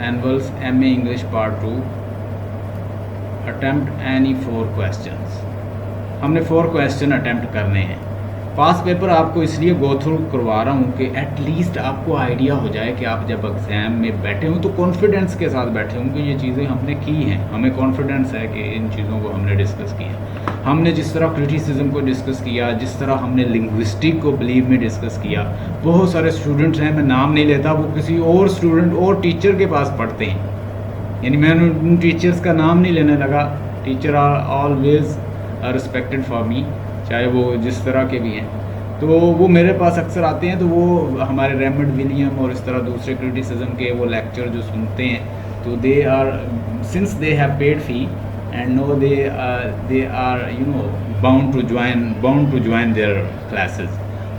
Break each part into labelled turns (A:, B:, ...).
A: Annuals MA English part 2, attempt any 4 questions. हमने 4 question attempt करने हैं। पास पेपर आपको इसलिए गो थ्रू करवा रहा हूँ कि एटलीस्ट आपको आइडिया हो जाए कि आप जब एग्ज़ाम में बैठे हों तो कॉन्फिडेंस के साथ बैठे हों कि ये चीज़ें हमने की हैं, हमें कॉन्फिडेंस है कि इन चीज़ों को हमने डिस्कस किया। हमने जिस तरह क्रिटिसिज्म को डिस्कस किया, जिस तरह हमने लिंग्विस्टिक को बिलीव में डिस्कस किया, बहुत सारे स्टूडेंट्स हैं, मैं नाम नहीं लेता, वो किसी और स्टूडेंट और टीचर के पास पढ़ते हैं, यानी मैं उन टीचर्स का नाम नहीं लेने लगा। Teacher are always respected for me, चाहे वो जिस तरह के भी हैं। तो वो मेरे पास अक्सर आते हैं, तो वो हमारे रेमंड विलियम और इस तरह दूसरे क्रिटिसिज्म के वो लेक्चर जो सुनते हैं, तो they are since they have paid fee and no they are bound to join their classes.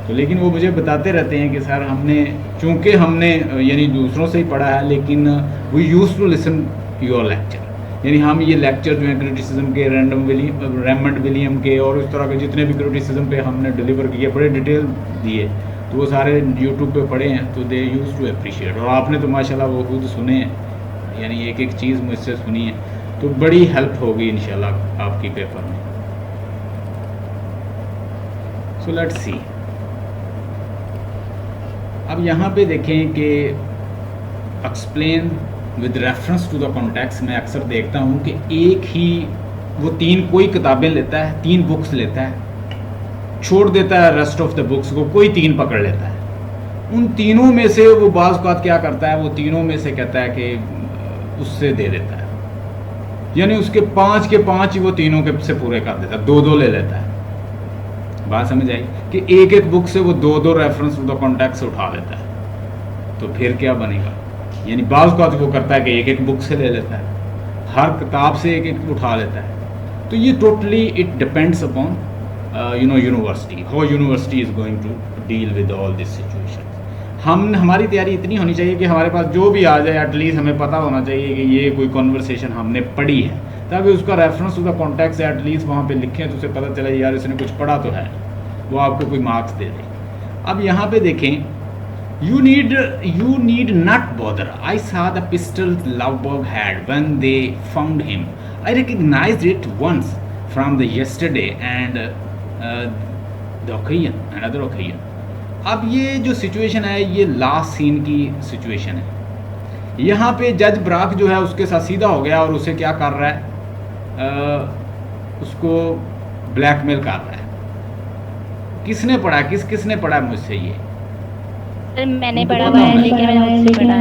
A: तो लेकिन वो मुझे बताते रहते हैं कि सर हमने चूँकि हमने यानी दूसरों से ही पढ़ा है, लेकिन we use to listen your lecture, यानी हम ये लेक्चर जो हैं क्रिटिसिज्म के, रेमंड विलियम के और इस तरह के जितने भी क्रिटिसिज्म पे हमने डिलीवर किए, बड़े डिटेल दिए, तो वो सारे यूट्यूब पे पढ़े हैं, तो दे यूज़ टू अप्रिशिएट। और आपने तो माशाल्लाह वो खुद सुने हैं, यानी एक एक चीज़ मुझसे सुनी है, तो बड़ी हेल्प होगी इंशाल्लाह आपकी पेपर में। So let's see. अब यहाँ पे देखें कि explain with reference to the context. मैं अक्सर देखता हूँ कि एक ही वो 3 कोई किताबें लेता है, 3 बुक्स लेता है, छोड़ देता है रेस्ट ऑफ द बुक्स को, कोई 3 पकड़ लेता है। उन तीनों में से वो बाज़ औक़ात क्या करता है, वो तीनों में से कहता है कि उससे दे देता है, यानी उसके 5 के 5 ही वो तीनों के से पूरे कर देता है, 2-2 ले लेता है। बात समझ आई कि एक एक बुक से वो 2-2 रेफरेंस टू द कॉन्टेक्स्ट उठा लेता है, तो फिर क्या बनेगा, यानी बाज़ औक़ात वो करता है कि एक एक बुक से ले लेता है, हर किताब से एक एक उठा लेता है। तो ये totally it depends upon university, how university is going to deal with all this situation. हमारी तैयारी इतनी होनी चाहिए कि हमारे पास जो भी आ जाए एटलीस्ट हमें पता होना चाहिए कि ये कोई कॉन्वर्सेशन हमने पढ़ी है, ताकि उसका reference to the context at least वहाँ पे लिखें तो उसे पता चले यार इसने कुछ पढ़ा तो है, वो आपको कोई मार्क्स दे दे। अब यहाँ पे देखें, You need not bother. I saw the pistol Lovborg had when they found him. I recognized it once from the yesterday and the occasion, another occasion. अब ये जो सिचुएशन है, ये लास्ट सीन की सिचुएशन है। यहाँ पे जज ब्राक जो है उसके साथ सीधा हो गया और उसे क्या कर रहा है, उसको ब्लैकमेल कर रहा है। किसने पढ़ा, किसने पढ़ा मुझसे ये?
B: मैंने पढ़ा हुआ है, लेकिन मैंने मुझसे पढ़ा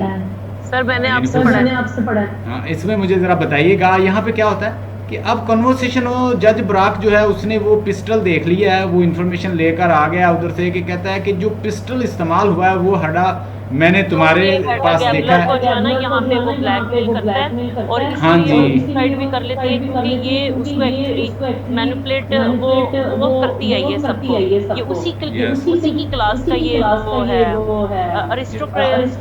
B: है।
C: सर मैंने आपसे पढ़ा है।
A: हाँ, इसमें मुझे ज़रा बताइएगा यहाँ पे क्या होता है कि अब कन्वर्सेशन हो, जज ब्राक जो है उसने वो पिस्टल देख लिया है, वो इन्फॉर्मेशन लेकर आ गया उधर से कि कहता है कि जो पिस्टल इस्तेमाल हुआ है वो हड़ा मैंने तुम्हारे पास देखा है।
C: यहाँ पे वो ब्लैकमेल करता है और
A: हाँ जी,
C: साइड भी कर लेते हैं, क्योंकि ये उसको एक्चुअली मैनिपुलेट वो करती है ये सबको। ये उसी की क्लास का ये वो है, अरिस्टोक्रेट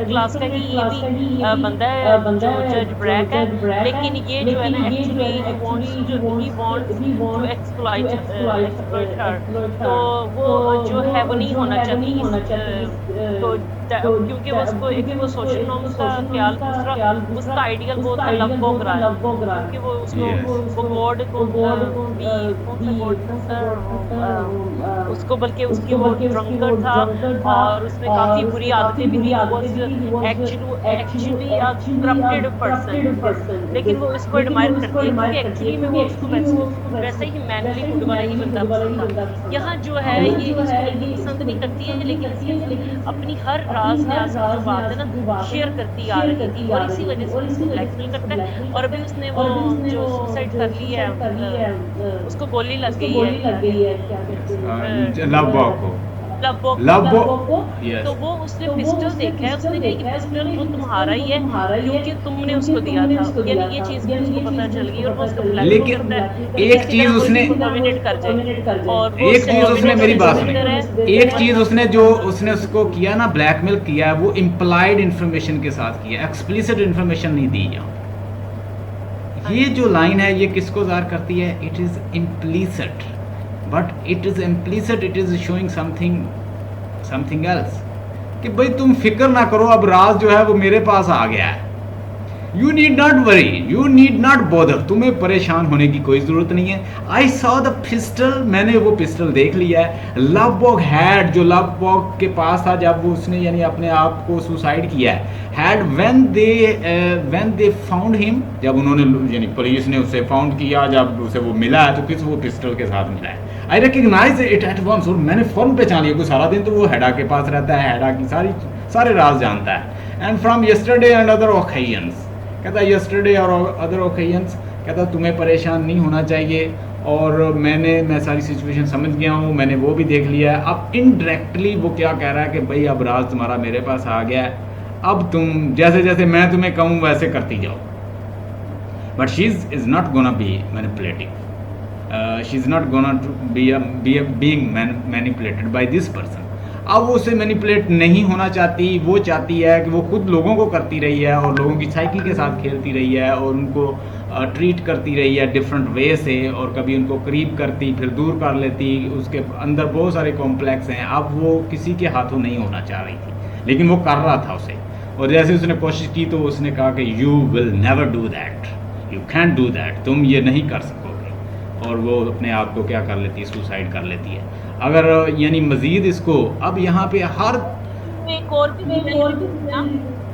C: क्लास का ही ये भी बंदा है जो जज ब्रैक है, लेकिन ये जो है ना actually he wants to exploit her, तो वो जो है वो नहीं होना चाहती। तो क्योंकि उसको एक वो सोशल नॉर्म्स का ख्याल, दूसरा उसका आइडियल वो था लवबॉग रहा, क्योंकि वो उसको गॉड को उसको बल्कि उसकी वो ड्रंकर था और उसमें काफ़ी बुरी आदतें भी थी, एक्चुअली करप्टेड पर्सन, लेकिन वो उसको एडमायर करती है क्योंकि एक्चुअली में वो उसको वैसे ही मैनली गुड वाला ही बंदा पसंद था। यहाँ जो है ये इसको पसंद नहीं करती है, लेकिन अपनी हर राज न्याज की जो बात है ना शेयर करती आ रही थी, और इसी वजह से उसको ब्लैकमेल करता है। और अभी उसने वो जो सुसाइड कर ली है, उसको गोली लग गई है
A: लवबॉग को,
C: तो वो उसने पिस्टल देखा है, उसने कहा कि पिस्टल वो तुम्हारा ही है क्योंकि तुमने उसको दिया था, यानी ये चीज भी उसको पता चल गई और वो उसको ब्लैकमेल करता है।
A: एक चीज उसने
C: डोमिनेट कर जाए, और
A: एक चीज उसने मेरी बात सुनी, एक चीज उसने जो उसने उसको किया ना, ब्लैकमेल किया, वो इम्प्लाइड इन्फॉर्मेशन के साथ किया, एक्सप्लिसिट इन्फॉर्मेशन नहीं दी। यहाँ ये जो लाइन है ये किसको ज़ाहिर करती है? It is implicit, but it is implicit, it is showing something else. कि भाई तुम फिक्र ना करो, अब राज जो है वो मेरे पास आ गया है, you need not worry, you need not bother, तुम्हें परेशान होने की कोई ज़रूरत नहीं है। आई सॉ द पिस्टल, मैंने वो पिस्टल देख लिया है। लवबॉग हैड, जो लवबॉग के पास था जब वो उसने यानी अपने आप को सुसाइड किया है, had when they found him, जब उन्होंने यानी पुलिस ने उसे फाउंड किया, जब उसे वो मिला है तो किस वो पिस्टल के साथ मिला है। I recognize it at once, और मैंने फ़ौरन पहचान लिया, कोई सारा दिन तो वो हेडा के पास रहता है, हेडा की सारे राज जानता है। And from yesterday and other occasions, कहता है यस्टरडे और अदर ओकेजन्स, कहता तुम्हें परेशान नहीं होना चाहिए, और मैं सारी सिचुएशन समझ गया हूँ, मैंने वो भी देख लिया है। अब इनडायरेक्टली वो क्या कह रहा है कि भाई अब राज तुम्हारा मेरे पास आ गया है, अब तुम जैसे जैसे मैं तुम्हें कहूँ वैसे करती जाओ। But she is not gonna be manipulative, she is not gonna to be being manipulated by this person. अब वो उसे मैनिपुलेट नहीं होना चाहती, वो चाहती है कि वो खुद लोगों को करती रही है और लोगों की साइकिल के साथ खेलती रही है और उनको ट्रीट करती रही है डिफरेंट वे से, और कभी उनको करीब करती फिर दूर कर लेती, उसके अंदर बहुत सारे कॉम्प्लेक्स हैं। अब वो किसी के हाथों नहीं होना चाह रही थी, लेकिन वो कर रहा था उसे, और जैसे उसने कोशिश की तो उसने कहा कि you will never do that, you can do that, तुम ये नहीं कर सकोगे, और वो अपने आप को क्या कर लेती है, सुसाइड कर लेती है। अगर यानी मज़ीद इसको अब यहाँ पे हर
C: एक और भी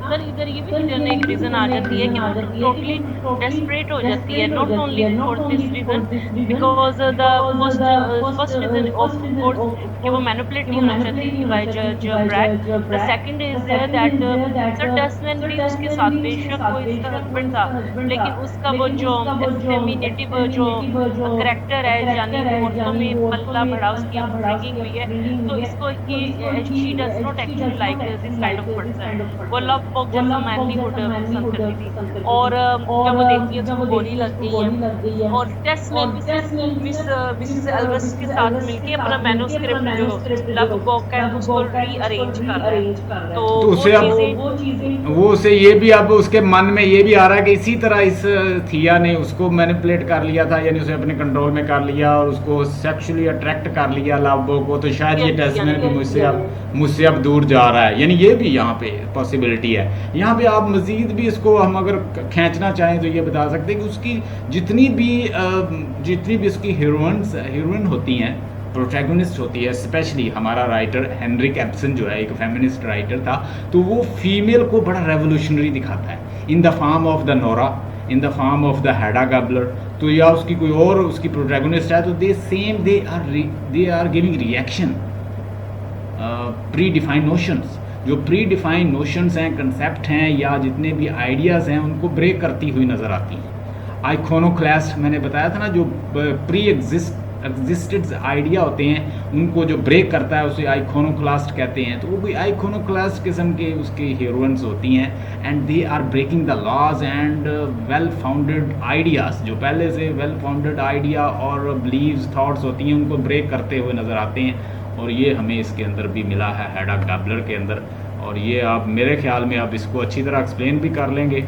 C: इधर ये भी हिडन एक रीजन आ जाती है कि वो टोटली डेस्परेट हो जाती है, not only for this reason, because the first reason of course कि वो मैनिपुलेट नहीं होना चाहती बाय जज Brack. The second is that sir Tesman भी उसके साथ, बेशक वो इसका हस्बैंड था, लेकिन उसका वो जो फेमिनेटिव जो करेक्टर है, यानी औरतों में पल्ला बढ़ा उसकी अपब्रिंगिंग हुई है, तो इसको she does not actually like this kind of person. वो लव जैसा मैनलीहुड पसंद करती थी, और जब वो देखती है तो वो गोली लग गई है, और टेस्ट में मिसेस एल्विस के साथ मिलके अपना मैन्युस्क्रिप्ट जो लव बॉग का है उसको रीअरेंज कर रहा है। तो
A: वो उसे ये भी अब उसके मन में ये भी आ रहा है कि इसी तरह इस थिया ने उसको मैनिपुलेट कर लिया था, यानी उसे अपने कंट्रोल में कर लिया और उसको सेक्सुअली अट्रैक्ट कर लिया लव बॉग को, तो शायद ये टेस्टमैन भी मुझसे अब दूर जा रहा है, यानी ये भी यहाँ पे पॉसिबिलिटी है। यहाँ पे आप मज़ीद भी इसको हम अगर खींचना चाहें तो ये बता सकते हैं कि उसकी जितनी भी उसकी हीरोइन होती हैं, प्रोटैगनिस्ट होती है, स्पेशली हमारा राइटर हेनरिक एब्सन जो है एक फेमिनिस्ट राइटर था, तो वो फीमेल को बड़ा रेवोल्यूशनरी दिखाता है in the form of the Nora, in the form of the Hedda Gabler, तो या उसकी कोई और उसकी प्रोटैगनिस्ट है, तो they are giving reaction predefined notions, जो प्री डिफाइंड नोशंस हैं, कंसेप्ट हैं, या जितने भी आइडियाज़ हैं उनको ब्रेक करती हुई नज़र आती हैं। आइकोनोक्लास्ट मैंने बताया था ना, जो प्री एग्जिस्टेड आइडिया होते हैं उनको जो ब्रेक करता है उसे आइकोनोक्लास्ट कहते हैं। तो वो कोई आइकोनोक्लास्ट किस्म के उसकी हीरोइंस होती हैं, and they are breaking the laws and well founded ideas, जो पहले से वेल फाउंडेड आइडिया और बिलीव्स थॉट्स होती हैं उनको ब्रेक करते हुए नज़र आते हैं, और ये हमें इसके अंदर भी मिला है हेडा गैबलर के अंदर। और ये आप मेरे ख्याल में आप इसको अच्छी तरह एक्सप्लेन भी कर लेंगे।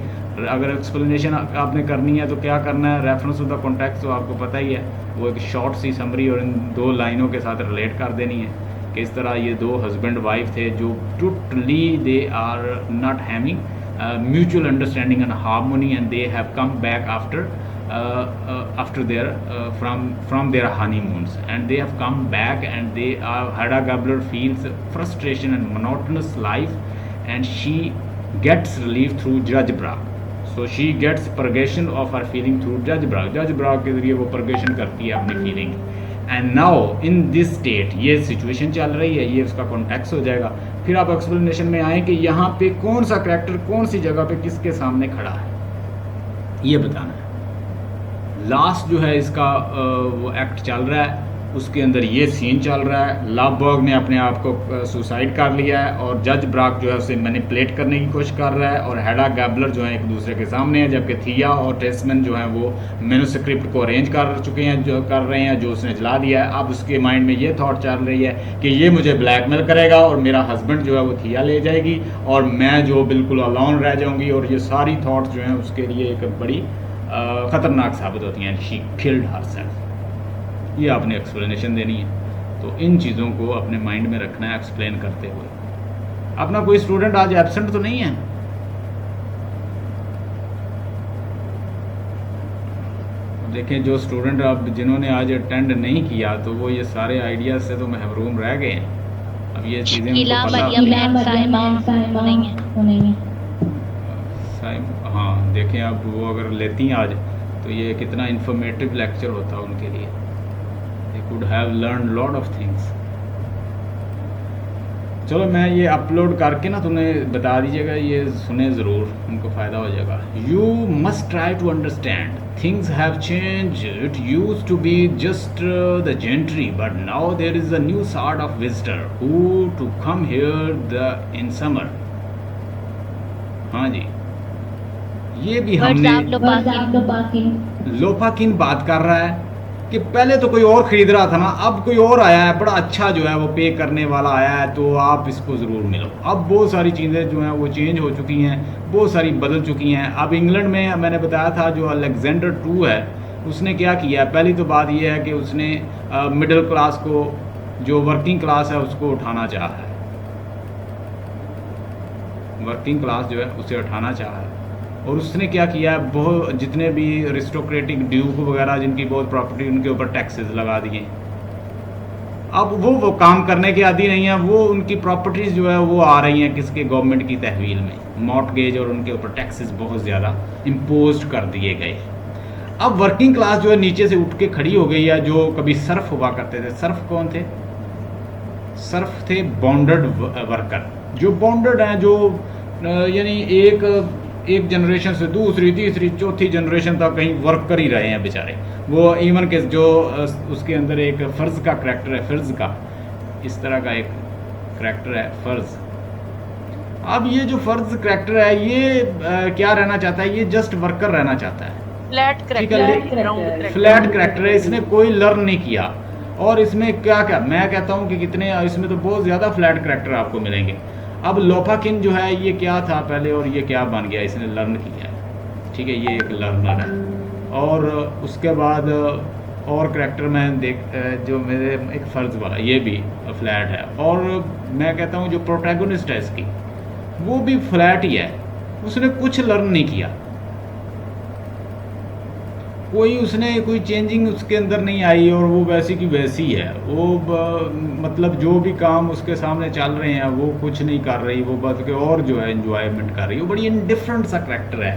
A: अगर एक्सप्लेनेशन आपने करनी है तो क्या करना है, रेफरेंस टू द कॉन्टेक्स्ट तो आपको पता ही है, वो एक शॉर्ट सी समरी और इन 2 लाइनों के साथ रिलेट कर देनी है कि इस तरह ये 2 हस्बैंड वाइफ थे जो totally they are not having mutual understanding and harmony, and they have come back after their from their honeymoons, and they have come back, and they Hedda Gabler feels frustration and monotonous life, and she gets relief through Judge Bragg. So she gets purgation of her feeling through Judge Bragg. Judge Bragg के जरिए वो purgation करती है अपनी feeling, and now in this state ये situation चल रही है, ये उसका context हो जाएगा। फिर आप explanation में आए कि यहाँ पे कौन सा character कौन सी जगह पे किसके सामने खड़ा है, ये बताना है। लास्ट जो है इसका वो एक्ट चल रहा है, उसके अंदर ये सीन चल रहा है, लवबर्ग ने अपने आप को सुसाइड कर लिया है और जज ब्राक जो है उसे मैनिपुलेट करने की कोशिश कर रहा है, और हेडा गैबलर जो है एक दूसरे के सामने है, जबकि थिया और टेस्टमैन जो है वो मैन्युस्क्रिप्ट को अरेंज कर चुके हैं, जो कर रहे हैं, जो उसने जला दिया है। अब उसके माइंड में ये थॉट चल रही है कि ये मुझे ब्लैकमेल करेगा और मेरा हस्बैंड जो है वो थिया ले जाएगी और मैं जो बिल्कुल अलोन रह जाऊँगी, और ये सारी थाट्स जो हैं उसके लिए एक बड़ी ख़तरनाक साबित होती हैं। शी किल्ड हरसेल्फ, ये आपने एक्सप्लेनेशन देनी है, तो इन चीज़ों को अपने माइंड में रखना है एक्सप्लेन करते हुए। अपना कोई स्टूडेंट आज एब्सेंट तो नहीं है? देखें जो स्टूडेंट अब जिन्होंने आज अटेंड नहीं किया तो वो ये सारे आइडियाज से तो महरूम रह गए हैं। अब ये चीज़ें
B: शीला,
A: उनको पता
B: मरियम, साइमा नहीं है।
A: हाँ देखें अब वो अगर लेती आज तो ये कितना इन्फॉर्मेटिव लेक्चर होता उनके लिए। They could have learn lot of things. चलो मैं ये अपलोड करके ना तुम्हें बता दीजिएगा, ये सुने ज़रूर, उनको फ़ायदा हो जाएगा। You must try to understand things have changed, it used to be just the gentry but now there is a new sort of visitor who to come here the in summer. हाँ जी, ये भी हमने लोपाकिन बात कर रहा है कि पहले तो कोई और ख़रीद रहा था ना, अब कोई और आया है बड़ा अच्छा जो है वो पे करने वाला आया है, तो आप इसको ज़रूर मिलो। अब बहुत सारी चीज़ें जो हैं वो चेंज हो चुकी हैं, बहुत सारी बदल चुकी हैं। अब इंग्लैंड में मैंने बताया था जो अलेक्जेंडर टू है उसने क्या किया है, पहली तो बात ये है कि उसने मिडिल क्लास को, जो वर्किंग क्लास है उसको उठाना चाहा है, वर्किंग क्लास जो है उसे उठाना चाहा है। और उसने क्या किया है, बहुत जितने भी अरिस्टोक्रेटिक ड्यूक वगैरह जिनकी बहुत प्रॉपर्टी उनके ऊपर टैक्सेस लगा दिए। अब वो काम करने के आदी नहीं है, वो उनकी प्रॉपर्टीज़ जो है वो आ रही हैं किसके, गवर्नमेंट की तहवील में, मॉर्टगेज, और उनके ऊपर टैक्सेस बहुत ज़्यादा इम्पोज कर दिए गए। अब वर्किंग क्लास जो है नीचे से उठ के खड़ी हो गई है। जो कभी सर्फ हुआ करते थे, सर्फ कौन थे? सर्फ थे बॉन्डेड वर्कर। जो बॉन्डेड हैं, जो यानी एक जनरेशन से दूसरी तीसरी चौथी जनरेशन तक कहीं वर्क कर ही रहे हैं बेचारे। वो इवन के जो उसके अंदर एक फ़र्ज़ का करैक्टर है, फ़र्ज़ का इस तरह का एक करैक्टर है फ़र्ज़। अब ये जो फ़र्ज़ करैक्टर है ये क्या रहना चाहता है? ये जस्ट वर्कर रहना चाहता है,
C: फ्लैट करैक्टर,
A: फ्लैट करैक्टर है, इसने कोई लर्न नहीं किया। और इसमें क्या क्या मैं कहता हूँ कि कितने इसमें तो बहुत ज़्यादा फ्लैट करैक्टर आपको मिलेंगे। अब लोपाकिन जो है ये क्या था पहले और ये क्या बन गया, इसने लर्न किया है, ठीक है, ये एक लर्नर है। और उसके बाद और करैक्टर मैं जो मेरे एक फ़र्ज़ वाला ये भी फ्लैट है। और मैं कहता हूँ जो प्रोटैगनिस्ट है इसकी वो भी फ्लैट ही है, उसने कुछ लर्न नहीं किया, कोई चेंजिंग उसके अंदर नहीं आई और वो वैसी की वैसी है। वो मतलब जो भी काम उसके सामने चल रहे हैं वो कुछ नहीं कर रही, वो बस के और जो है एंजॉयमेंट कर रही है। वो बड़ी इंडिफरेंट सा करैक्टर है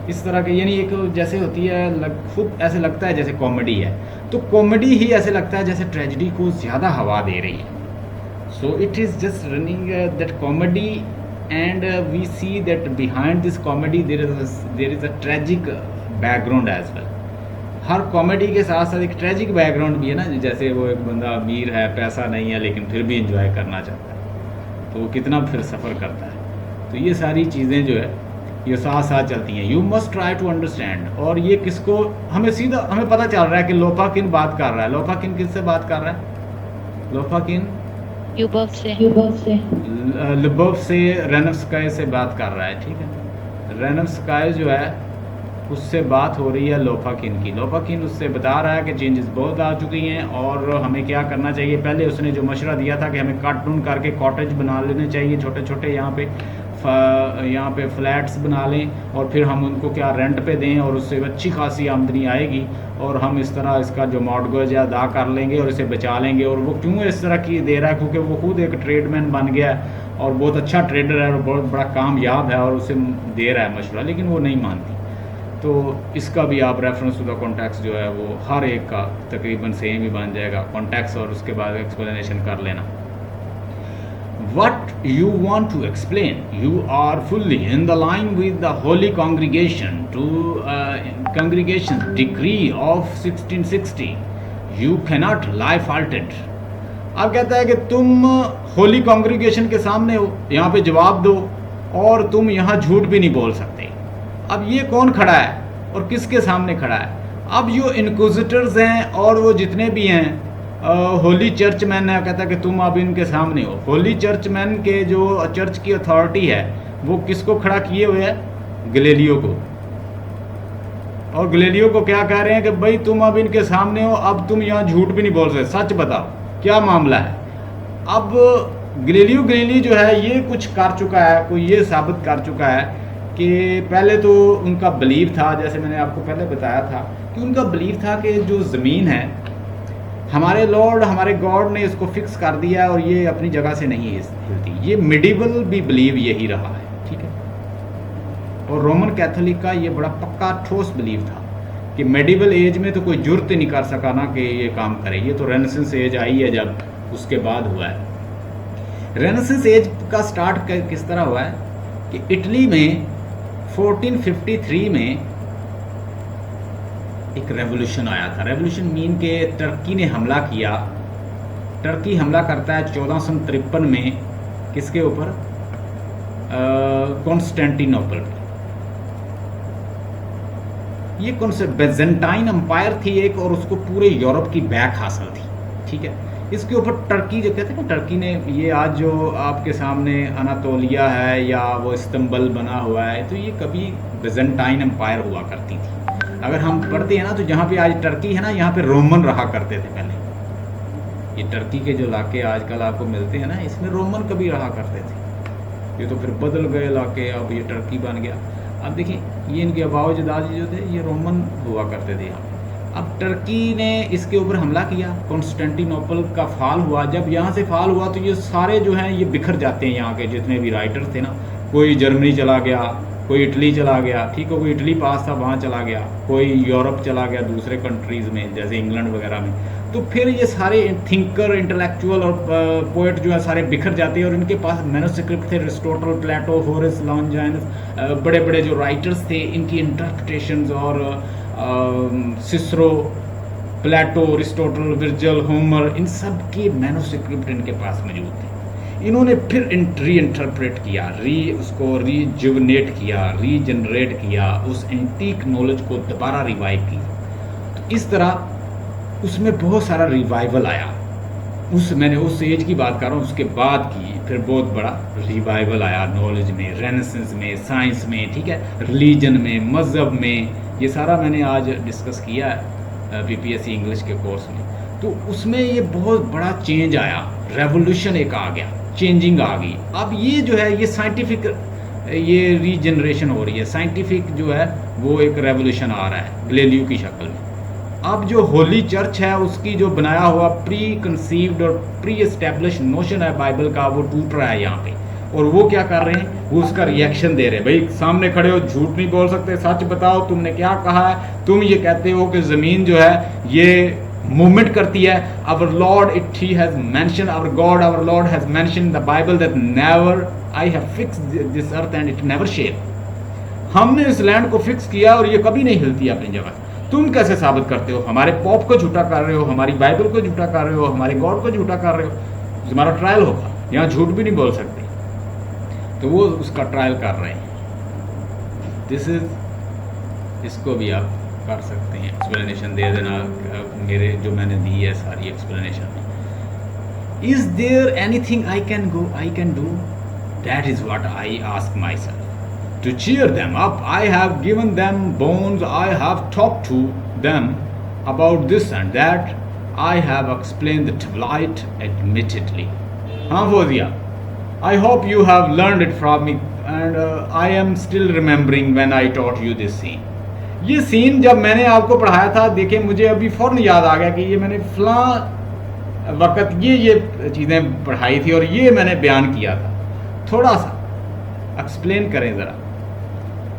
A: इस तरह के, यानी एक जैसे होती है खुद ऐसे लगता है जैसे कॉमेडी है, तो कॉमेडी ही ऐसे लगता है जैसे ट्रेजिडी को ज़्यादा हवा दे रही है। So it is just running that comedy and we see that behind this comedy there is a tragic background as well. हर कॉमेडी के साथ साथ एक ट्रेजिक बैकग्राउंड भी है ना, जैसे वो एक बंदा अमीर है, पैसा नहीं है, लेकिन फिर भी एंजॉय करना चाहता है, तो वो कितना फिर सफ़र करता है। तो ये सारी चीज़ें जो है ये साथ साथ चलती हैं। You must try to understand. और ये किसको, हमें सीधा हमें पता चल रहा है कि लोपाकिन बात कर रहा है। लोपाकिन किससे बात कर रहा है? लोपाकिन लिबोव से रेनस्काय से बात कर रहा है, ठीक है। रेनस्काय जो है उससे बात हो रही है लोपाकिन की। लोपाकिन उससे बता रहा है कि चेंजेस बहुत आ चुकी हैं और हमें क्या करना चाहिए। पहले उसने जो मशवरा दिया था कि हमें कट डाउन करके कॉटेज बना लेने चाहिए, छोटे छोटे यहाँ पे फ्लैट्स बना लें और फिर हम उनको क्या रेंट पे दें और उससे अच्छी खासी आमदनी आएगी और हम इस तरह इसका जो मॉर्टगेज है अदा कर लेंगे और इसे बचा लेंगे। और वो क्यों इस तरह की दे रहा है? क्योंकि वो खुद एक ट्रेडमैन बन गया है और बहुत अच्छा ट्रेडर है और बहुत बड़ा कामयाब है और उसे दे रहा है मशवरा, लेकिन वो नहीं मानती। तो इसका भी आप रेफरेंस टू द कॉन्टेक्स्ट जो है वो हर एक का तकरीबन सेम ही बन जाएगा, कॉन्टेक्स्ट और उसके बाद एक्सप्लेनेशन कर लेना। What you want to explain, you are fully in the line with the holy congregation's decree of 1660. You cannot lie faulted. अब कहता है कि तुम होली कांग्रीगेशन के सामने हो, यहाँ पे जवाब दो और तुम यहाँ झूठ भी नहीं बोल सकते। अब ये कौन खड़ा है और किसके सामने खड़ा है? अब जो इनक्विजिटर्स हैं और वो जितने भी हैं होली चर्चमैन है, कहता है कि तुम अब इनके सामने हो। होली चर्चमैन के जो चर्च की अथॉरिटी है वो किसको खड़ा किए हुए है? गैलीलियो को। और गैलीलियो को क्या कह रहे हैं कि भाई तुम अब इनके सामने हो, अब तुम यहाँ झूठ भी नहीं बोल सकते, सच बताओ क्या मामला है। अब गैलीलियो गैलीली जो है ये कुछ कर चुका है, कोई ये साबित कर चुका है कि पहले तो उनका बिलीव था, जैसे मैंने आपको पहले बताया था कि उनका बिलीव था कि जो ज़मीन है हमारे लॉर्ड हमारे गॉड ने इसको फिक्स कर दिया और ये अपनी जगह से नहीं हिलती। ये मिडिवल भी बिलीव यही रहा है, ठीक है। और रोमन कैथोलिक का ये बड़ा पक्का ठोस बिलीव था कि मेडिवल एज में तो कोई जुर्त ही नहीं कर सका ना कि ये काम करे। ये तो रेनेसेंस एज आई है जब, उसके बाद हुआ है। रेनेसेंस एज का स्टार्ट किस तरह हुआ है कि इटली में 1453 में एक रेवोल्यूशन आया था। रेवोल्यूशन मीन के टर्की ने हमला किया। टर्की हमला करता है 1453 में किसके ऊपर? कॉन्स्टेंटिनोपल पे। ये कौन से बेजेंटाइन एम्पायर थी एक, और उसको पूरे यूरोप की बैक हासिल थी, ठीक है। इसके ऊपर टर्की जो कहते हैं ना, टर्की ने ये आज जो आपके सामने अनातोलिया है या वो इस्तंबुल बना हुआ है, तो ये कभी बेजेंटाइन एम्पायर हुआ करती थी। अगर हम पढ़ते हैं ना तो जहाँ पे आज टर्की है ना, यहाँ पे रोमन रहा करते थे पहले। ये टर्की के जो इलाके आजकल आपको मिलते हैं ना, इसमें रोमन कभी रहा करते थे। ये तो फिर बदल गए इलाके, अब ये टर्की बन गया। अब देखिए ये इनके अबाव जदादी जो थे ये रोमन हुआ करते थे यहाँ। अब टर्की ने इसके ऊपर हमला किया, कॉन्स्टेंटिनोपल का फाल हुआ। जब यहाँ से फाल हुआ तो ये सारे जो हैं ये बिखर जाते हैं, यहाँ के जितने भी राइटर थे ना। कोई जर्मनी चला गया, कोई इटली चला गया, ठीक है, कोई इटली पास था वहाँ चला गया, कोई यूरोप चला गया दूसरे कंट्रीज़ में जैसे इंग्लैंड वगैरह में। तो फिर ये सारे थिंकर, इंटेलेक्चुअल और पोएट जो है सारे बिखर जाते हैं, और इनके पास मैन्युस्क्रिप्ट थे। एरिस्टोटल, प्लेटो, होरेस, लॉन्जाइनस, बड़े बड़े जो राइटर्स थे, इनकी इंटरप्रिटेशंस, और सिसरो, प्लेटो, एरिस्टोटल, विर्जिल, होमर, इन सब के मैन्युस्क्रिप्ट इनके पास मौजूद थे। इन्होंने फिर री इंटरप्रेट किया, उसको रीजुवनेट किया, रीजनरेट किया, उस एंटीक नॉलेज को दोबारा रिवाइव किया। तो इस तरह उसमें बहुत सारा रिवाइवल आया। मैंने उस एज की बात कर रहा हूँ, उसके बाद की फिर बहुत बड़ा रिवाइवल आया नॉलेज में, रेनेसेंस में, साइंस में, ठीक है, रिलीजन में, मज़हब में। ये सारा मैंने आज डिस्कस किया है बीपीएससी इंग्लिश के कोर्स में। तो उसमें ये बहुत बड़ा चेंज आया, रेवोल्यूशन एक आ गया, चेंजिंग आ गई। अब ये जो है ये साइंटिफिक, ये रीजनरेशन हो रही है, साइंटिफिक जो है वो एक रेवोल्यूशन आ रहा है गैलीलियो की शक्ल में। अब जो होली चर्च है उसकी जो बनाया हुआ प्री कंसीव्ड और प्री एस्टेब्लिश नोशन है बाइबल का, वो टूट रहा है यहाँ पे। और वो क्या कर रहे हैं, वो उसका रिएक्शन दे रहे हैं। भाई सामने खड़े हो, झूठ नहीं बोल सकते, सच बताओ तुमने क्या कहा है। तुम ये कहते हो कि ज़मीन जो है ये मूवमेंट करती है। Our lord it he has mention, our god our lord has mention the bible that never I have fixed this earth and it never shake. हमने इस लैंड को फिक्स किया और ये कभी नहीं हिलती अपनी जगह। तुम कैसे साबित करते हो? हमारे पॉप को झूठा कर रहे हो, हमारी बाइबल को झूठा कर रहे हो, हमारे गॉड को झूठा कर रहे हो। तुम्हारा ट्रायल होगा, यहाँ झूठ भी नहीं बोल सकते। तो वो उसका ट्रायल कर रहे हैं। दिस इज, इसको भी आप कर सकते हैं, एक्सप्लेनेशन दे देना मेरे जो मैंने दी है सारी explanation. Is there anything I can do? That is what I ask myself. To cheer them up, I have given them bones, I have talked to them about this and that, I have explained the twilight admittedly. हाँ Fozia, I hope you have learned it from me and I am still remembering when I taught you this scene. ये scene जब मैंने आपको पढ़ाया था, देखिए मुझे अभी फ़ौरन याद आ गया कि ये मैंने फलां वक़्त ये चीज़ें पढ़ाई थी और ये मैंने बयान किया था। थोड़ा सा एक्सप्लेन करें ज़रा।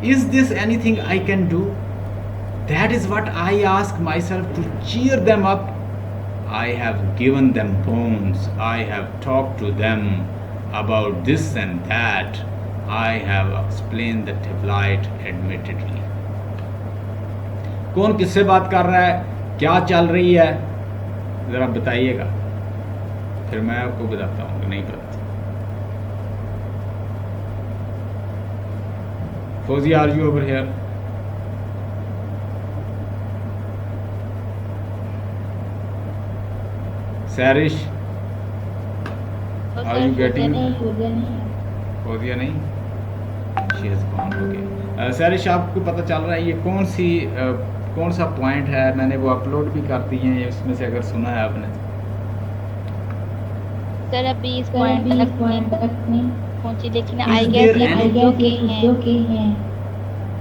A: Is this anything I can do? That is what I ask myself, to cheer them up. I have given them bones. I have talked to them about this and that. I have explained the twilight admittedly. कौन किससे बात कर रहा है, क्या चल रही है, ज़रा बताइएगा, फिर मैं आपको बताता हूँ कि नहीं पता। Fozia, are you over here? Sarish, are you getting? Fozia नहीं? She has gone. Okay. Sarish, आपको पता चल रहा है ये कौन सा पॉइंट है? मैंने वो अपलोड भी कर दी है, इसमें से अगर सुना है आपने।
B: सर अभी इस पॉइंट तक नहीं पहुंची, लेकिन आई
A: Is
B: गेस
A: there
B: ये
A: any-
B: खुशियों के हैं।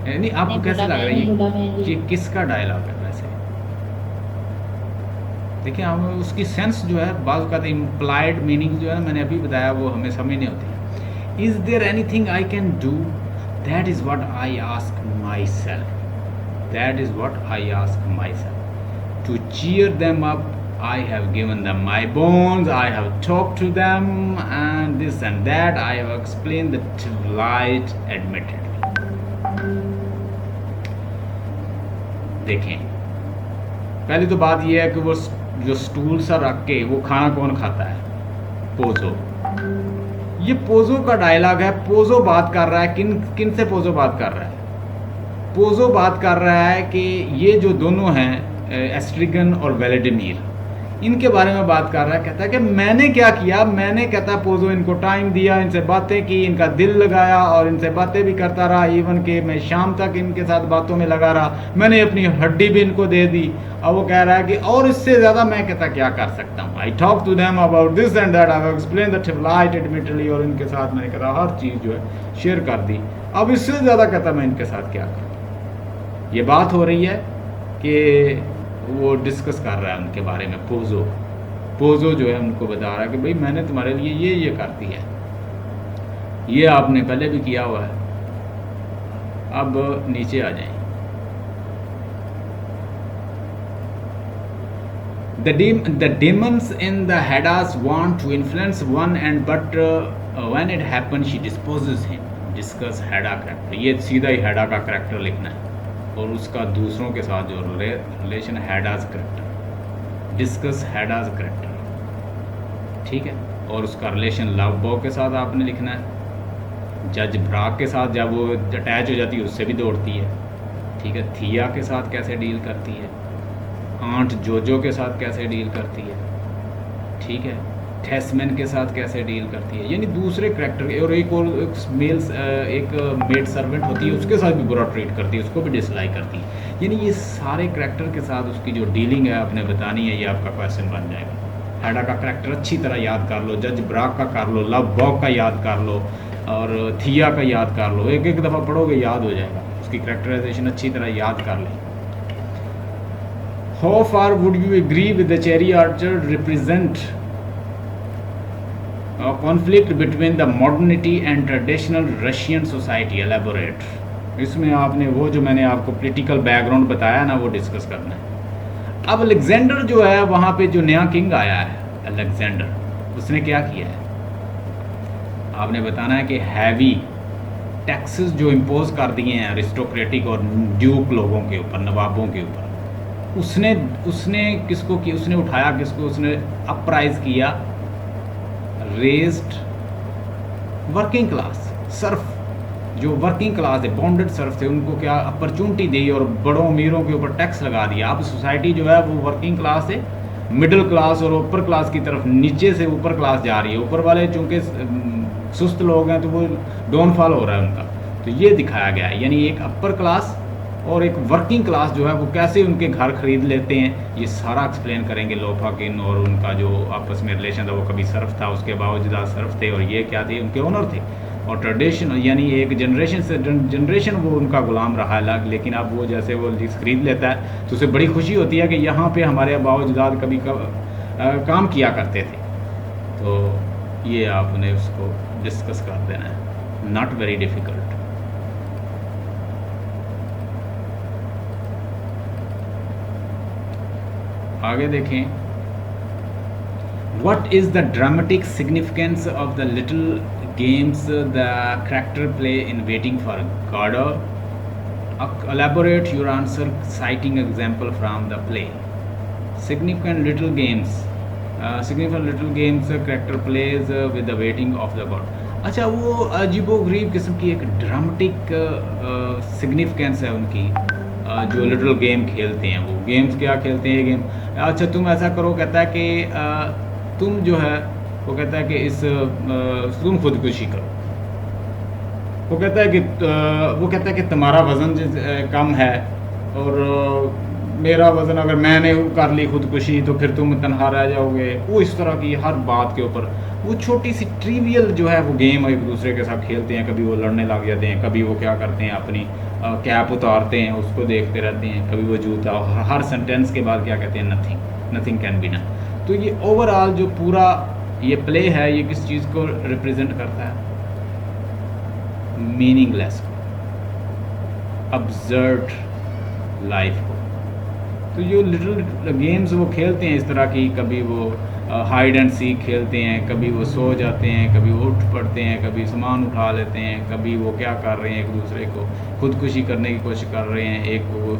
A: यानी आपको
B: नहीं
A: कैसे
B: बोला
A: लग रहा है
B: मैंने।
A: ये किसका डायलॉग है वैसे? देखिए हम उसकी सेंस जो है बात का इम्प्लाइड मीनिंग जो है ना, मैंने अभी बताया, वो हमें समझ नहीं होती। Is there anything I can do, that is what I ask myself, that is what I ask myself to cheer them up. I have given them my bones, I have talked to them and this and that, I have explained the twilight admittedly। देखें, पहली तो बात यह है कि वो जो stool सा रख के वो खाना कौन खाता है? पोजो। ये पोजो का डायलॉग है। पोजो बात कर रहा है, किन से पोजो बात कर रहा है? पोजो बात कर रहा है कि ये जो दोनों हैं एस्ट्रिगन और वेलेडिमीर, इनके बारे में बात कर रहा है। कहता है कि मैंने क्या किया, मैंने कहता है पोजो इनको टाइम दिया, इनसे बातें की, इनका दिल लगाया और इनसे बातें भी करता रहा, इवन कि मैं शाम तक इनके साथ बातों में लगा रहा, मैंने अपनी हड्डी भी इनको दे दी। अब वो कह रहा है कि और इससे ज़्यादा मैं कहता क्या कर सकता हूँ? I talk to them about this and that, I have explain the twilight admittedly, और इनके साथ मैंने कहता हर चीज़ जो है शेयर कर दी। अब इससे ज़्यादा कहता मैं इनके साथ क्या करूँ? ये बात हो रही है कि वो डिस्कस कर रहा है उनके बारे में। पोजो जो है उनको बता रहा है कि भाई मैंने तुम्हारे लिए ये कर दिया है, ये आपने पहले भी किया हुआ है। अब नीचे आ जाएं। The demons in the Hades want to influence one, but when it happens she disposes him। Discuss Heda character। ये सीधा ही हेडा का करेक्टर लिखना है और उसका दूसरों के साथ जो रिलेशन हेडाज करेक्टर, डिस्कस हेडाज करेक्टर, ठीक है। और उसका रिलेशन लव बॉ के साथ आपने लिखना है। जज ब्राक के साथ जब वो अटैच हो जाती है उससे भी दौड़ती है, ठीक है। थिया के साथ कैसे डील करती है, आंट जोजो के साथ कैसे डील करती है, ठीक है। टेस्मैन के साथ कैसे डील करती है, यानी दूसरे करेक्टर। और एक मेड सर्वेंट होती है, उसके साथ भी बुरा ट्रीट करती है, उसको भी डिसलाइक करती है। यानी ये सारे करेक्टर के साथ उसकी जो डीलिंग है आपने बतानी है, ये आपका क्वेश्चन बन जाएगा। हेडा का करेक्टर अच्छी तरह याद कर लो, जज ब्राक का कर लो, लव बॉक का याद कर लो और थिया का याद कर लो। एक दफ़ा पढ़ोगे याद हो जाएगा, उसकी करेक्टराइजेशन अच्छी तरह याद कर लें। How far would you agree with the cherry orchard represent a conflict between the modernity and traditional Russian society? Elaborate। इसमें आपने वो जो मैंने आपको पॉलिटिकल बैकग्राउंड बताया ना, वो डिस्कस करना है। अब अलेक्जेंडर जो है वहाँ पे जो नया किंग आया है अलेक्जेंडर, उसने क्या किया है आपने बताना है कि हैवी टैक्सेस जो इम्पोज कर दिए हैं अरिस्टोक्रेटिक और ड्यूक लोगों के ऊपर, नवाबों के ऊपर, उसने किसको किया, उसने उठाया किसको, उसने अपराइज किया रेज्ड वर्किंग क्लास, सर्फ जो वर्किंग क्लास है, बॉन्डेड सर्फ थे, उनको क्या अपॉर्चुनिटी दी और बड़ों अमीरों के ऊपर टैक्स लगा दिया। अब सोसाइटी जो है वो वर्किंग क्लास से मिडिल क्लास और ऊपर क्लास की तरफ, नीचे से ऊपर क्लास जा रही है। ऊपर वाले चूँकि सुस्त लोग हैं तो वो डाउनफॉल हो रहा है उनका, तो ये दिखाया गया है। यानी एक अपर क्लास और एक वर्किंग क्लास जो है वो कैसे उनके घर खरीद लेते हैं, ये सारा एक्सप्लेन करेंगे लोफाकिन। और उनका जो आपस में रिलेशन था, वो कभी सर्फ था, उसके बावजूद सर्फ थे, और ये क्या थे, उनके ओनर थे। और ट्रेडिशन यानी एक जनरेशन से जनरेशन वो उनका गुलाम रहा है, लेकिन अब वो जैसे वो खरीद लेता है तो उसे बड़ी खुशी होती है कि यहाँ पे हमारे बावजूद कभी काम किया करते थे। तो ये आपने उसको डिस्कस कर देना है, नॉट वेरी डिफ़िकल्ट। आगे देखें, what is the dramatic significance of the little games the character play in Waiting for Godot? Elaborate your answer citing example from the play। significant little games character plays with the Waiting of the God। अच्छा, वो अजीबोगरीब किस्म की एक dramatic significance है उनकी, जो little game खेलते हैं। वो गेम्स क्या खेलते हैं गेम, अच्छा तुम ऐसा करो, कहता है कि तुम जो है, वो कहता है कि तुम खुदकुशी करो। वो कहता है कि तुम्हारा वज़न कम है और मेरा वज़न, अगर मैंने कर ली खुदकुशी तो फिर तुम तनहा रह जाओगे। वो इस तरह की हर बात के ऊपर वो छोटी सी ट्रिवियल जो है वो गेम एक दूसरे के साथ खेलते हैं, कभी वो लड़ने लग जाते हैं, कभी वो क्या करते हैं अपनी कैप उतारते हैं उसको देखते रहते हैं, कभी वो जूता, और हर सेंटेंस के बाद क्या कहते हैं, nothing, nothing can be done. तो ये ओवरऑल जो पूरा ये प्ले है ये किस चीज़ को रिप्रेजेंट करता है, मीनिंगलेस को, अब्सर्ड लाइफ को। तो जो लिटिल गेम्स वो खेलते हैं इस तरह की, कभी वो हाइड एंड सीक खेलते हैं, कभी वो सो जाते हैं, कभी वो उठ पड़ते हैं, कभी सामान उठा लेते हैं, कभी वो क्या कर रहे हैं एक दूसरे को खुदकुशी करने की कोशिश कर रहे हैं, एक वो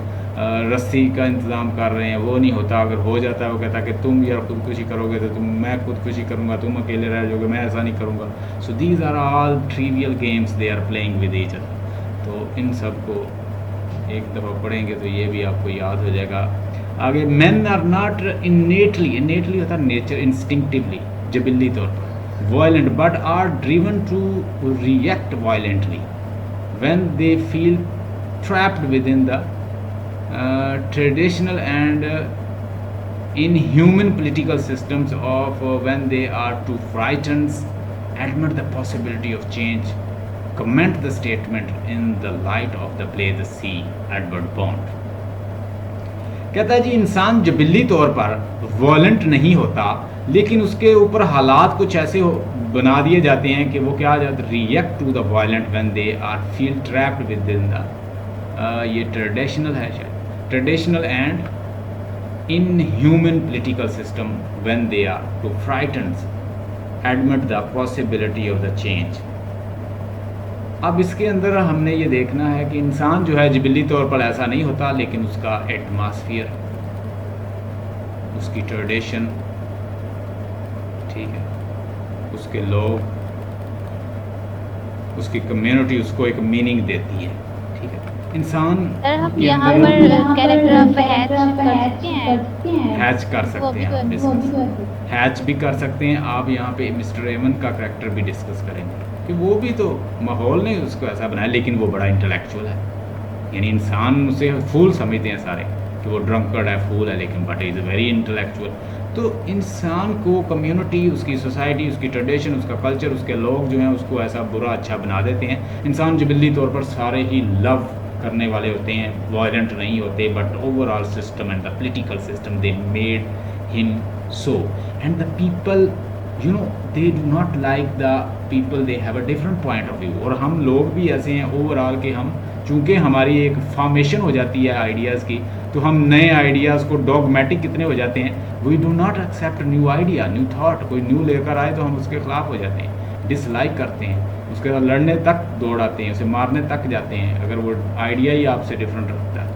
A: रस्सी का इंतज़ाम कर रहे हैं, वो नहीं होता, अगर हो जाता है वो कहता है कि तुम यार खुदकुशी करोगे तो मैं खुदकुशी करूँगा, तुम अकेले रह जाओगे, मैं ऐसा नहीं करूँगा। So these are all trivial games they are playing with each other. तो इन सब को एक दफ़ा पढ़ेंगे तो ये भी आपको याद हो जाएगा। आगे, मैन आर नॉट इनेटली होता है नेचर, इंस्टिंक्टिवली, जबिल्ली तौर पर, violent, but are driven to react violently when they feel trapped within the traditional and inhuman political systems of when they are too frightened, admit the possibility of change, comment the statement in the light of the play The Sea, Edward Bond। कहता है जी इंसान जबिल्ली तौर पर वॉलेंट नहीं होता, लेकिन उसके ऊपर हालात कुछ ऐसे बना दिए जाते हैं कि वो क्या आ जाता है, react to the violent when they are feel trapped within the, ये ट्रेडिशनल है शायद, traditional and inhuman political system when they are too frightened admit the possibility of the change। अब इसके अंदर हमने ये देखना है कि इंसान जो है जिबिल्ली तौर पर ऐसा नहीं होता, लेकिन उसका एटमॉस्फेयर, उसकी ट्रेडिशन, ठीक है, उसके लोग, उसकी कम्युनिटी उसको एक मीनिंग देती है, ठीक है। इंसान
B: हम यहाँ पर कैरेक्टर ऑफ
A: हैच कर सकते हैं, हैच भी कर सकते हैं आप। यहाँ पे मिस्टर एवन का कैरेक्टर भी डिस्कस करेंगे कि वो भी तो माहौल ने उसको ऐसा बनाया, लेकिन वो बड़ा इंटेलेक्चुअल है, यानी इंसान उसे फूल समझते हैं सारे कि वो ड्रंकर्ड है, फूल है, लेकिन बट इज़ वेरी इंटेलेक्चुअल। तो इंसान को कम्युनिटी, उसकी सोसाइटी, उसकी ट्रेडिशन, उसका कल्चर, उसके लोग जो हैं उसको ऐसा बुरा अच्छा बना देते हैं। इंसान जबिल्ली तौर पर सारे ही लव करने वाले होते हैं, वायलेंट नहीं होते, but overall system and the political system they made him so, and the people you know they do not like the people, they have a different point of view. और हम लोग भी ऐसे हैं ओवरऑल के, हम चूँकि हमारी एक फॉर्मेशन हो जाती है आइडियाज़ की, तो हम नए आइडियाज़ को डॉगमेटिक कितने हो जाते हैं, we do not accept new idea, new thought, कोई न्यू लेकर आए तो हम उसके खिलाफ हो जाते हैं, डिसलाइक करते हैं, उसके साथ लड़ने तक दौड़ आते हैं, उसे मारने तक जाते हैं अगर वो आइडिया ही आपसे डिफरेंट रखता है।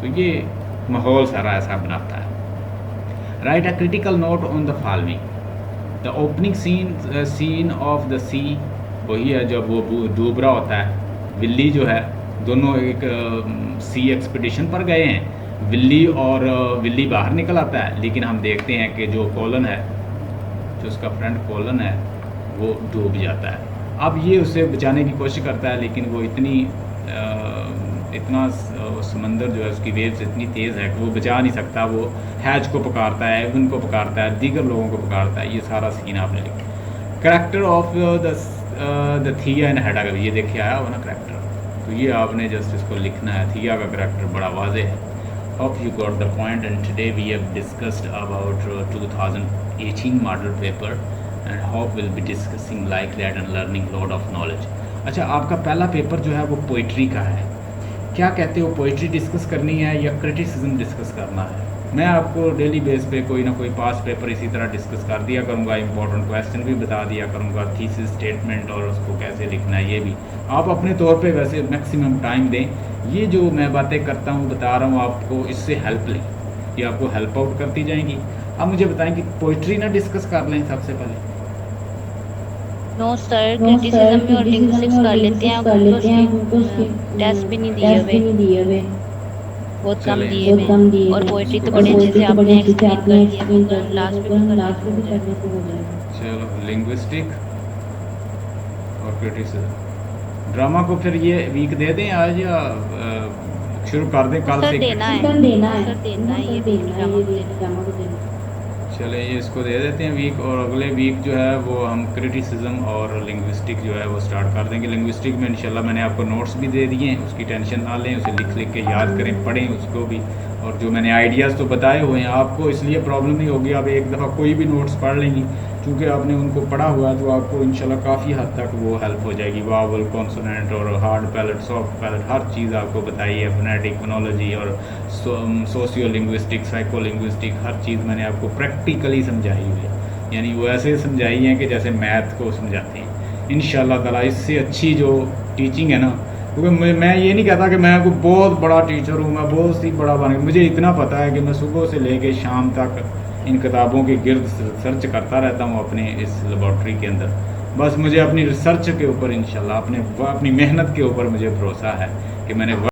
A: तो ये माहौल सारा ऐसा बनाता है। Write a critical note on the following, the opening scene of the sea, वही है जब वो डूब रहा होता है, विल्ली जो है, दोनों एक सी एक्सपीडिशन पर गए हैं, विल्ली और विल्ली बाहर निकल आता है, लेकिन हम देखते हैं कि जो कॉलन है, जो उसका फ्रेंड कॉलन है, वो डूब जाता है। अब ये उसे बचाने की कोशिश करता है, लेकिन वो इतना समंदर जो है उसकी वेव्स इतनी तेज़ है कि वो बचा नहीं सकता। वो हैच को पुकारता है, एवन को पुकारता है, दीगर लोगों को पुकारता है। ये सारा सीन आपने लिखा। करेक्टर ऑफ द थिया एंड हेडा का ये देखिए आया हो ना करेक्टर, तो ये आपने जस्ट इसको लिखना है। थिया का करेक्टर बड़ा वाजे है। Hope you got the point, and today we have discussed about 2018 model paper and hope we'll be discussing like that and learning lot of knowledge। अच्छा, आपका पहला पेपर जो है वो पोइट्री का है। क्या कहते हो, पोइट्री डिस्कस करनी है या क्रिटिसिज्म डिस्कस करना है? मैं आपको डेली बेस पे कोई ना कोई पास पेपर इसी तरह डिस्कस कर दिया करूँगा, इंपॉर्टेंट क्वेश्चन भी बता दिया करूँगा, थीसिस स्टेटमेंट और उसको कैसे लिखना है ये भी आप अपने तौर पे वैसे मैक्सिमम टाइम दें। ये जो मैं बातें करता हूँ, बता रहा हूँ आपको, इससे हेल्प लें, ये आपको हेल्प आउट करती जाएंगी। अब मुझे बताएं कि पोइट्री ना डिस्कस कर लें सबसे पहले।
B: नो सर, क्रिटिसिज्म में और लिंग्विस्टिक्स कर लेते हैं, तो टेस्ट भी नहीं दिए हुए, बहुत कम दिए हुए, और पोएट्री तो बड़े अच्छे से आपने एक्सप्लेन कर दिया, लास्ट में भी करने को हो जाएगा।
A: चलो, लिंग्विस्टिक और क्रिटिसिज्म। ड्रामा को फिर ये वीक दे दें आज या शुरू कर दें कल से?
B: देना है, ये ड्रामा को देना।
A: चले ये इसको दे देते हैं वीक, और अगले वीक जो है वो हम क्रिटिसिज्म और लिंग्विस्टिक जो है वो स्टार्ट कर देंगे। लिंग्विस्टिक में इंशाल्लाह मैंने आपको नोट्स भी दे दिए हैं, उसकी टेंशन ना लें, उसे लिख लिख के याद करें, पढ़ें उसको भी। और जो मैंने आइडियाज़ तो बताए हुए हैं आपको, इसलिए प्रॉब्लम नहीं होगी, आप एक दफ़ा कोई भी नोट्स पढ़ लेंगी, क्योंकि आपने उनको पढ़ा हुआ है तो आपको इंशाल्लाह काफ़ी हद तक वो हेल्प हो जाएगी। वावल, कॉन्सोनेंट और हार्ड पैलेट, सॉफ्ट पैलेट, हर चीज़ आपको बताई है, फोनेटिक, फोनोलॉजी और सोशियो लिंग्विस्टिक, साइको लिंग्विस्टिक, हर चीज़ मैंने आपको प्रैक्टिकली समझाई हुई है, यानी वो ऐसे समझाई है कि जैसे मैथ को समझाते हैं। इंशाल्लाह ताला इससे अच्छी जो टीचिंग है ना, क्योंकि मैं ये नहीं कहता कि मैं कोई बहुत बड़ा टीचर हूँ, मैं बहुत ही बड़ा बन, मुझे इतना पता है कि मैं सुबह से लेके शाम तक इन किताबों के गिर्द सर्च करता रहता हूँ अपने इस लेबॉर्ट्री के अंदर। बस मुझे अपनी रिसर्च के ऊपर इंशाल्लाह अपनी मेहनत के ऊपर मुझे भरोसा है कि मैंने